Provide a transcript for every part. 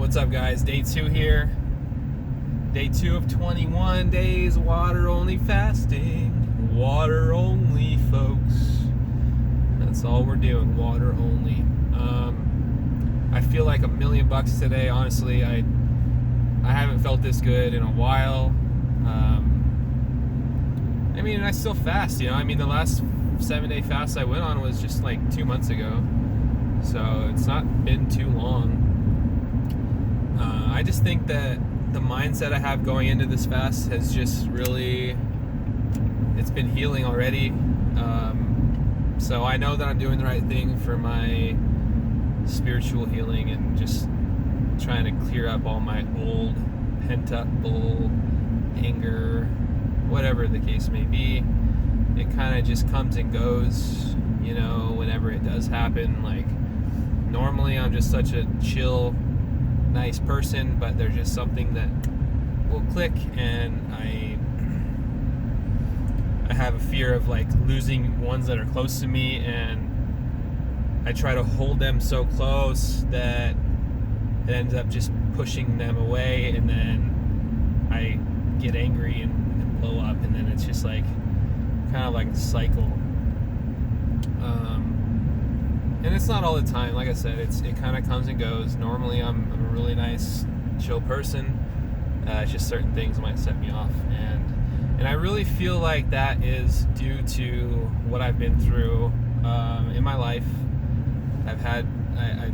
What's up, guys? Day 2 here. Day 2 of 21 days water only fasting. Water only, folks. That's all we're doing, water only. I feel like $1,000,000 today. Honestly, I haven't felt this good in a while. I mean, I still fast, you know. I mean, the last 7-day fast I went on was just like 2 months ago, so it's not been too long. I just think that the mindset I have going into this fast has just really, it's been healing already. So I know that I'm doing the right thing for my spiritual healing and just trying to clear up all my old pent up bull, anger, whatever the case may be. It kind of just comes and goes, you know, whenever it does happen. Like, normally I'm just such a chill, nice person, but there's just something that will click, and I have a fear of like losing ones that are close to me, and I try to hold them so close that it ends up just pushing them away, and then I get angry and blow up, and then it's just like kind of like a cycle. And it's not all the time. Like I said, it kind of comes and goes. Normally I'm a really nice, chill person. It's just certain things might set me off, and I really feel like that is due to what I've been through in my life. I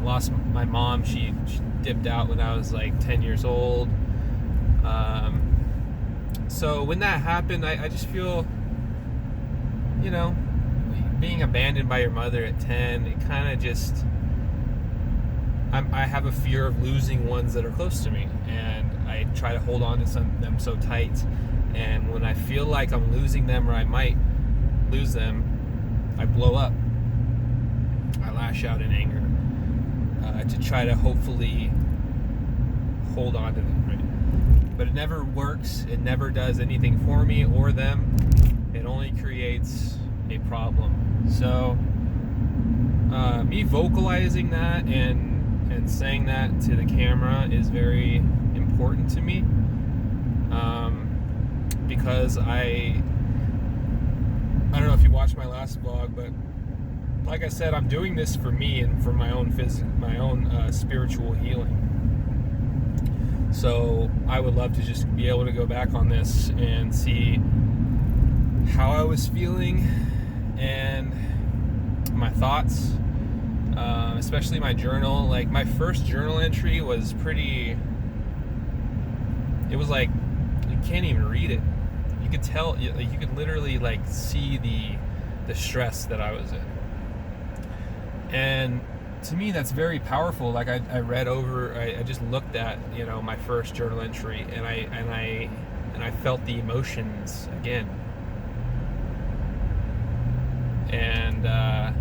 lost my mom. She dipped out when I was like 10 years old. So when that happened, I just feel, you know, being abandoned by your mother at 10, it kind of just, I have a fear of losing ones that are close to me, and I try to hold on to them so tight, and when I feel like I'm losing them, or I might lose them, I blow up. I lash out in anger to try to hopefully hold on to them, right? But it never works. It never does anything for me or them. It only creates a problem. So me vocalizing that and saying that to the camera is very important to me, because I don't know if you watched my last vlog, but like I said, I'm doing this for me and for my own spiritual healing. So I would love to just be able to go back on this and see how I was feeling and my thoughts, especially my journal. Like, my first journal entry was pretty, it was like, you can't even read it. You could tell, you could literally like see the stress that I was in. And to me, that's very powerful. Like, I read over, I just looked at, you know, my first journal entry, and I felt the emotions again. And I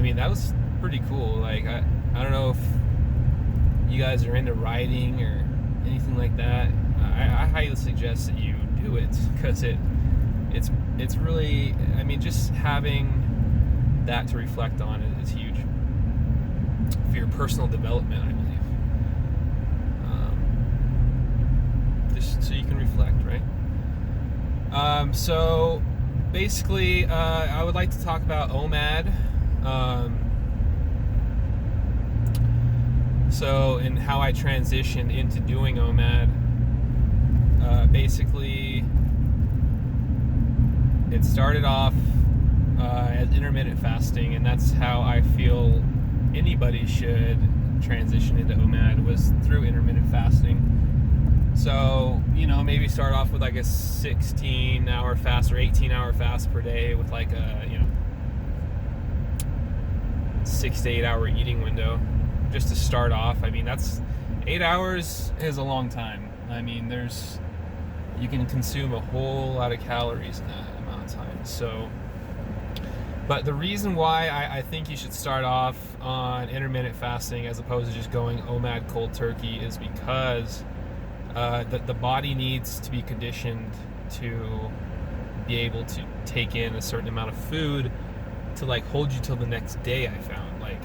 mean, that was pretty cool. Like, I don't know if you guys are into writing or anything like that. I highly suggest that you do it, because it's really, I mean, just having that to reflect on is huge for your personal development, I believe. Just so you can reflect, right? So basically, I would like to talk about OMAD. And how I transitioned into doing OMAD. Basically, it started off as intermittent fasting, and that's how I feel anybody should transition into OMAD, was through intermittent fasting. So, you know, maybe start off with like a 16-hour fast or 18-hour fast per day with like a, you know, 6 to 8 hour eating window, just to start off. I mean, that's 8 hours is a long time. I mean, you can consume a whole lot of calories in that amount of time. So, but the reason why I think you should start off on intermittent fasting as opposed to just going OMAD cold turkey is because the body needs to be conditioned to be able to take in a certain amount of food to like hold you till the next day. I found, like,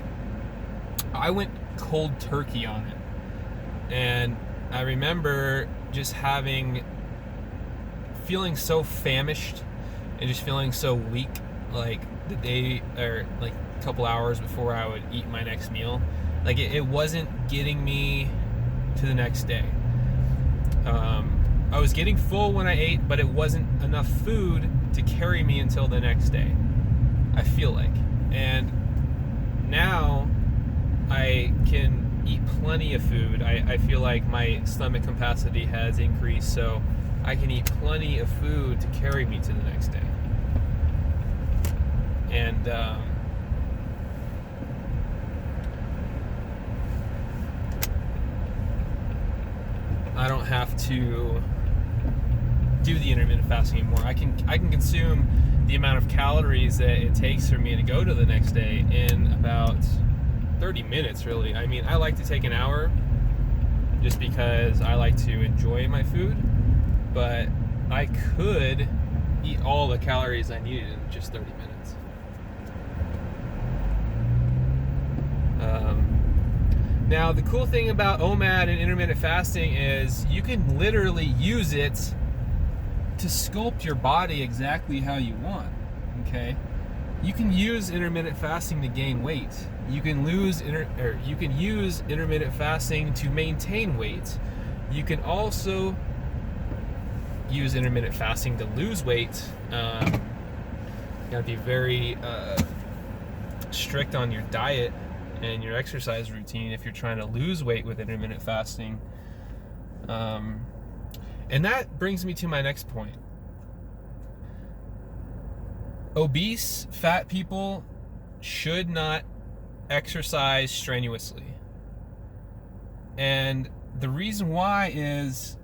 I went cold turkey on it. And I remember just feeling so famished and just feeling so weak, like the day or like a couple hours before I would eat my next meal. Like it wasn't getting me to the next day. I was getting full when I ate, but it wasn't enough food to carry me until the next day, I feel like. And now I can eat plenty of food. I feel like my stomach capacity has increased, so I can eat plenty of food to carry me to the next day. And I don't have to do the intermittent fasting anymore. I can consume the amount of calories that it takes for me to go to the next day in about 30 minutes, really. I mean, I like to take an hour just because I like to enjoy my food, but I could eat all the calories I needed in just 30 minutes. Now, the cool thing about OMAD and intermittent fasting is you can literally use it to sculpt your body exactly how you want, okay? You can use intermittent fasting to gain weight. You can use intermittent fasting to maintain weight. You can also use intermittent fasting to lose weight. You gotta be very strict on your diet and your exercise routine if you're trying to lose weight with intermittent fasting. And that brings me to my next point. Obese, fat people should not exercise strenuously. And the reason why is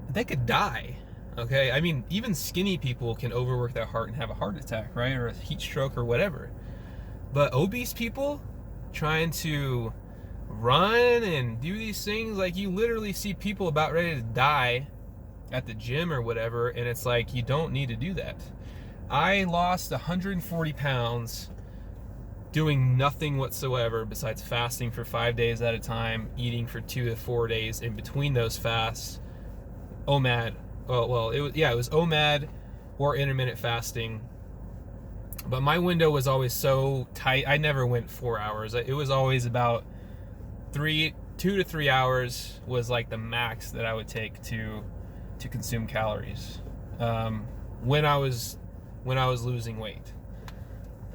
they could die, okay? I mean, even skinny people can overwork their heart and have a heart attack, right? Or a heat stroke or whatever. But obese people trying to run and do these things, like you literally see people about ready to die at the gym or whatever, and it's like, you don't need to do that. I lost 140 pounds doing nothing whatsoever besides fasting for 5 days at a time, eating for 2 to 4 days in between those fasts. OMAD, it was OMAD or intermittent fasting. But my window was always so tight. I never went 4 hours. It was always about 2 to 3 hours was like the max that I would take to consume calories when I was losing weight.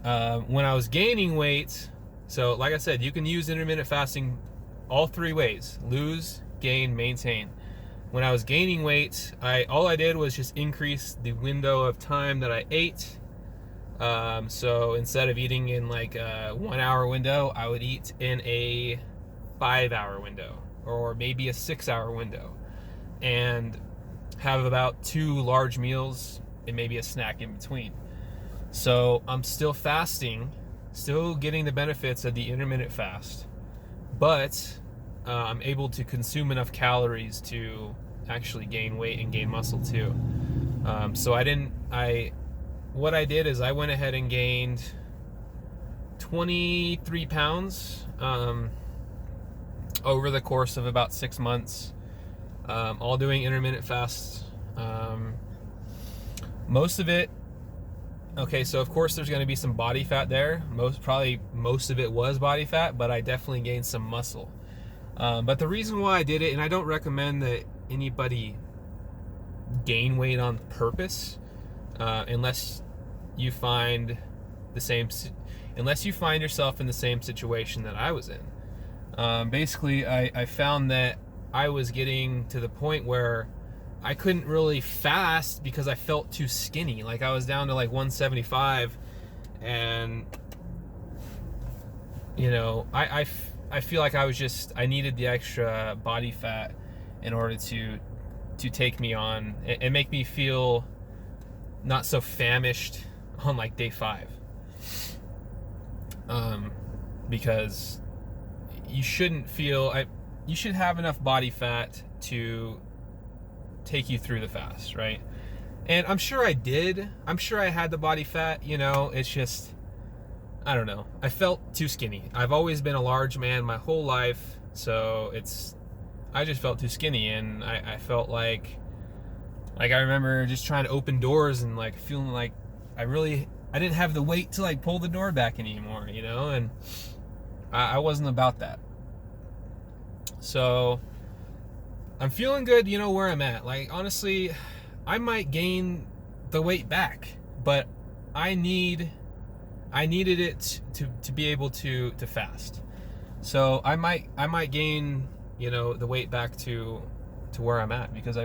When I was gaining weight, so like I said, you can use intermittent fasting all three ways: lose, gain, maintain. When I was gaining weight, all I did was just increase the window of time that I ate. So instead of eating in like a 1 hour window, I would eat in a 5 hour window or maybe a 6 hour window, and have about 2 large meals and maybe a snack in between. So I'm still fasting, still getting the benefits of the intermittent fast, but I'm able to consume enough calories to actually gain weight and gain muscle too. What I did is I went ahead and gained 23 pounds over the course of about 6 months, all doing intermittent fasts. Most of it, okay, so of course there's going to be some body fat there. Most of it was body fat, but I definitely gained some muscle. But the reason why I did it, and I don't recommend that anybody gain weight on purpose, unless you find yourself in the same situation that I was in. Basically, I found that I was getting to the point where I couldn't really fast because I felt too skinny. Like I was down to like 175, and you know, I feel like I needed the extra body fat in order to take me on and make me feel not so famished on like day 5. Because you should have enough body fat to take you through the fast, right? And I'm sure I did. I'm sure I had the body fat, you know, it's just I don't know. I felt too skinny. I've always been a large man my whole life, so I just felt too skinny, and I felt like I remember just trying to open doors and like feeling like I didn't have the weight to like pull the door back anymore, you know, and I wasn't about that. So I'm feeling good, you know, where I'm at. Like, honestly, I might gain the weight back, but I needed it to be able to fast. So I might gain, you know, the weight back to where I'm at, because I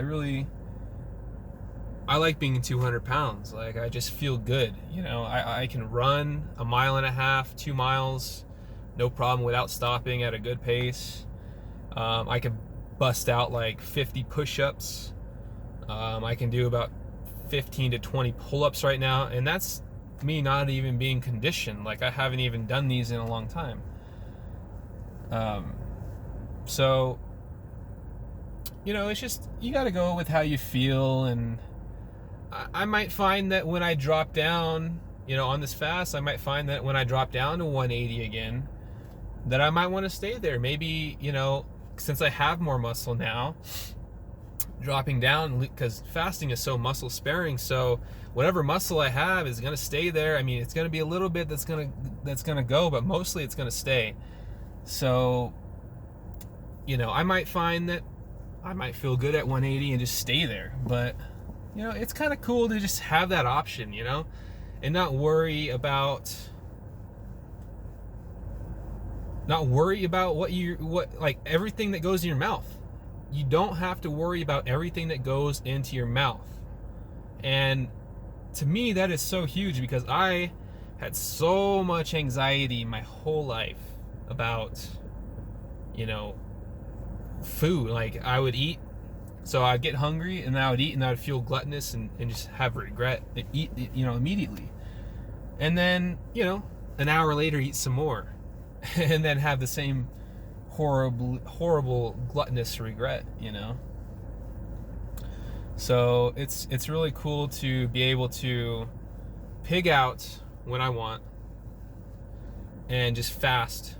like being 200 pounds. Like, I just feel good, you know. I can run 1.5 miles, 2 miles, no problem, without stopping, at a good pace. I can bust out like 50 push-ups. I can do about 15 to 20 pull-ups right now, and that's me not even being conditioned. Like, I haven't even done these in a long time. So, you know, it's just, you got to go with how you feel. And I might find that when I drop down, you know, on this fast, I might find that when I drop down to 180 again, that I might want to stay there. Maybe, you know, since I have more muscle now, dropping down, because fasting is so muscle sparing, so whatever muscle I have is going to stay there. I mean, it's going to be a little bit that's going to go, but mostly it's going to stay. So, you know, I might find that I might feel good at 180 and just stay there. But, you know, it's kind of cool to just have that option, you know, and not worry about what like everything that goes in your mouth. You don't have to worry about everything that goes into your mouth. And to me, that is so huge, because I had so much anxiety my whole life about, you know, food. Like, I would eat, so I'd get hungry, and then I would eat, and I would feel gluttonous and just have regret and eat, you know, immediately. And then, you know, an hour later, eat some more, and then have the same horrible gluttonous regret, you know. So it's really cool to be able to pig out when I want and just fast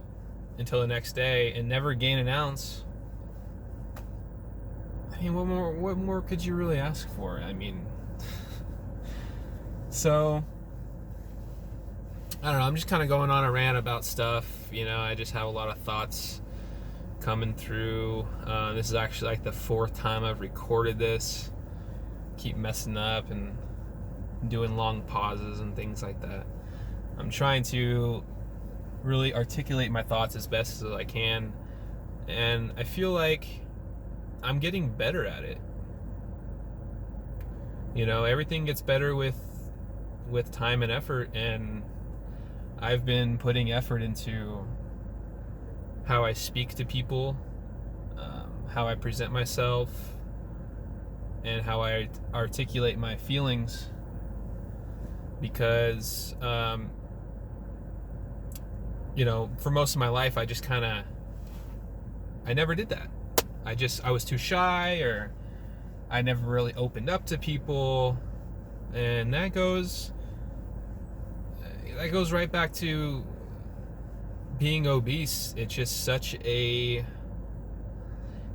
until the next day and never gain an ounce. I mean, what more could you really ask for? I mean, so I don't know, I'm just kind of going on a rant about stuff, you know. I just have a lot of thoughts coming through. This is actually like the 4th time I've recorded this. Keep messing up and doing long pauses and things like that. I'm trying to really articulate my thoughts as best as I can, and I feel like I'm getting better at it. You know, everything gets better with time and effort, and I've been putting effort into how I speak to people, how I present myself, and how I articulate my feelings, because you know, for most of my life, I never did that. I was too shy, or I never really opened up to people, and that goes right back to being obese. It's just such a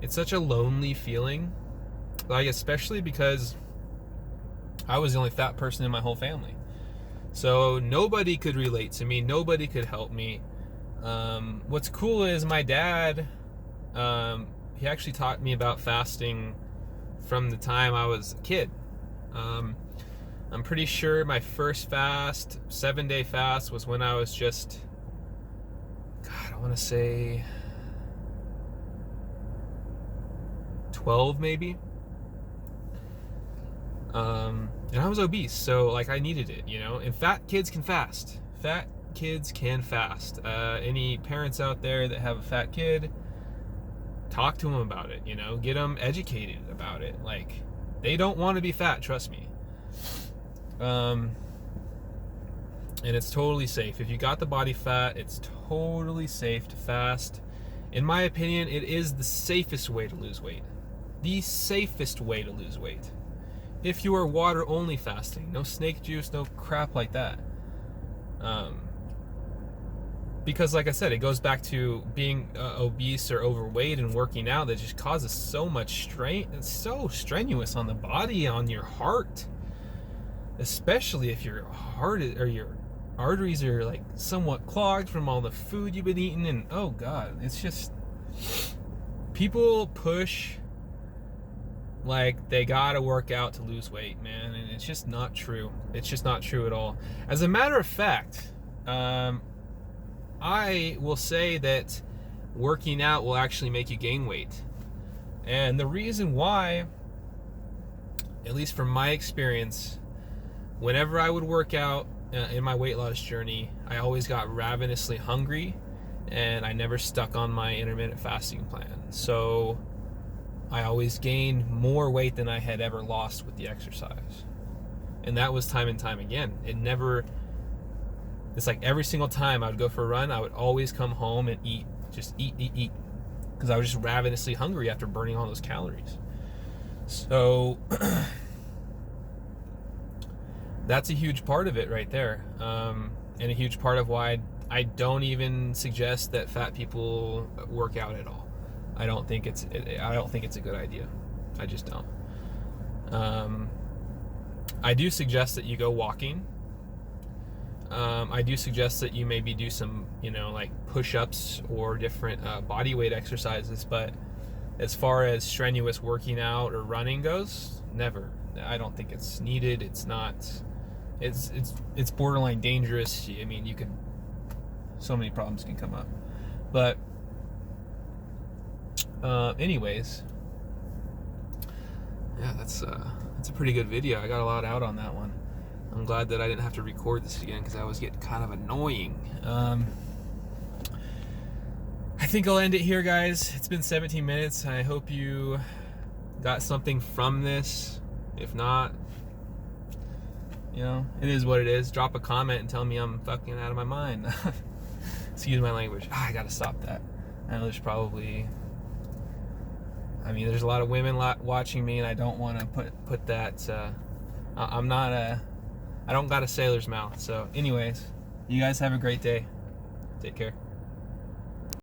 lonely feeling. Like, especially because I was the only fat person in my whole family. So nobody could relate to me. Nobody could help me. What's cool is my dad, he actually taught me about fasting from the time I was a kid. I'm pretty sure my first fast, 7-day fast, was when I was just, God, I want to say 12 maybe. And I was obese, so like I needed it, you know. And fat kids can fast. Fat kids can fast. Any parents out there that have a fat kid, talk to them about it, you know. Get them educated about it. Like, they don't want to be fat, trust me. And it's totally safe. If you got the body fat, it's totally safe to fast. In my opinion, it is the safest way to lose weight. The safest way to lose weight. If you are water only fasting, no snake juice, no crap like that. because like I said, it goes back to being obese or overweight and working out that just causes so much strain. It's so strenuous on the body, on your heart, especially if your heart or your arteries are like somewhat clogged from all the food you've been eating. And oh God, it's just, people push like they gotta work out to lose weight, man, and it's just not true. It's just not true at all. As a matter of fact, I will say that working out will actually make you gain weight. And the reason why, at least from my experience, whenever I would work out in my weight loss journey, I always got ravenously hungry, and I never stuck on my intermittent fasting plan. So I always gained more weight than I had ever lost with the exercise. And that was time and time again. It's like every single time I would go for a run, I would always come home and eat. Just eat. Because I was just ravenously hungry after burning all those calories. So that's a huge part of it right there. And a huge part of why I don't even suggest that fat people work out at all. I don't think it's a good idea. I just don't. I do suggest that you go walking. I do suggest that you maybe do some, like push-ups or different body weight exercises. But as far as strenuous working out or running goes, never. I don't think it's needed. It's not. It's borderline dangerous. I mean, so many problems can come up. But anyways, yeah, that's a pretty good video. I got a lot out on that one. I'm glad that I didn't have to record this again because I was getting kind of annoying. I think I'll end it here, guys. It's been 17 minutes. I hope you got something from this. If not, it is what it is. Drop a comment and tell me I'm fucking out of my mind. Excuse my language. I gotta stop that. I know there's probably, there's a lot of women watching me, and I don't want to put that. I don't got a sailor's mouth. So anyways, you guys have a great day. Take care.